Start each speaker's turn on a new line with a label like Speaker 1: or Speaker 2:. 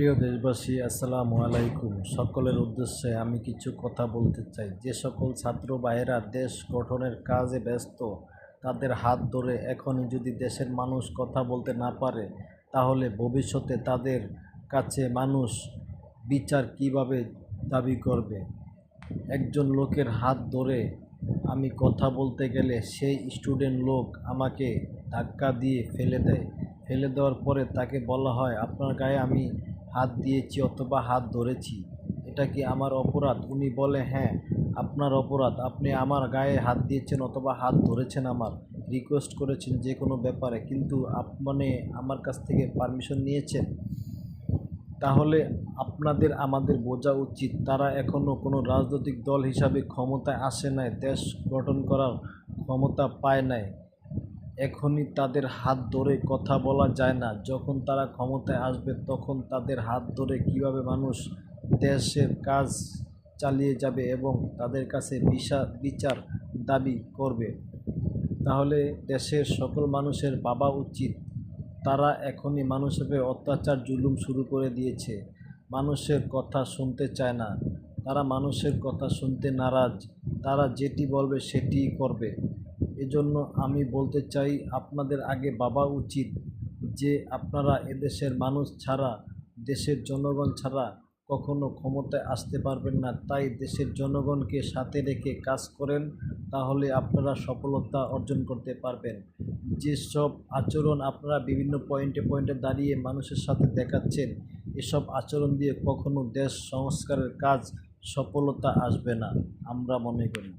Speaker 1: প্রিয় দেশবাসী, আসসালামু আলাইকুম। সকলের উদ্দেশ্যে আমি কিছু কথা বলতে চাই। যে সকল ছাত্র ভাইয়েরা দেশ গঠনের কাজে ব্যস্ত, তাদের হাত ধরে এখনই যদি দেশের মানুষ কথা বলতে না পারে, তাহলে ভবিষ্যতে তাদের কাছে মানুষ বিচার কিভাবে দাবি করবে? একজন লোকের হাত ধরে আমি কথা বলতে গেলে সেই স্টুডেন্ট লোক আমাকে ধাক্কা দিয়ে ফেলে দেয়। ফেলে দেওয়ার পরে তাকে বলা হয়, আপনার গায়ে আমি হাত দিয়েছি অথবা হাত ধরেছি, এটা কি আমার অপরাধ? উনি বলে, হ্যাঁ আপনার অপরাধ, আপনি আমার গায়ে হাত দিয়েছেন অথবা হাত ধরেছেন, আমার রিকোয়েস্ট করেছেন যে কোনো ব্যাপারে, কিন্তু আপনি আমার কাছ থেকে পারমিশন নিয়েছেন। তাহলে আপনাদের আমাদের বোঝা উচিত, তারা এখনও কোনো রাজনৈতিক দল হিসাবে ক্ষমতায় আসে নাই, দেশ গঠন করার ক্ষমতা পায় নাই। এখনই তাদের হাত ধরে কথা বলা যায় না। যখন তারা ক্ষমতায় আসবে তখন তাদের হাত ধরে কিভাবে মানুষ দেশের কাজ চালিয়ে যাবে এবং তাদের কাছে বিচার দাবি করবে। তাহলে দেশের সকল মানুষের ভাবা উচিত, তারা এখনই মানুষের অত্যাচার জুলুম শুরু করে দিয়েছে। মানুষের কথা শুনতে চায় না, তারা মানুষের কথা শুনতে নারাজ, তারা যেটি বলবে সেটিই করবে। এজন্য আমি বলতে চাই, আপনাদের আগে ভাবা উচিত যে আপনারা এদেশের মানুষ ছাড়া, দেশের জনগণ ছাড়া কখনো ক্ষমতায় আসতে পারবেন না। তাই দেশের জনগণকে সাথে রেখে কাজ করেন, তাহলে আপনারা সফলতা অর্জন করতে পারবেন। যেসব আচরণ আপনারা বিভিন্ন পয়েন্টে দাঁড়িয়ে মানুষের সাথে দেখাচ্ছেন, এসব আচরণ দিয়ে কখনো দেশ সংস্কারের কাজ সফলতা আসবে না, আমরা মনে করি।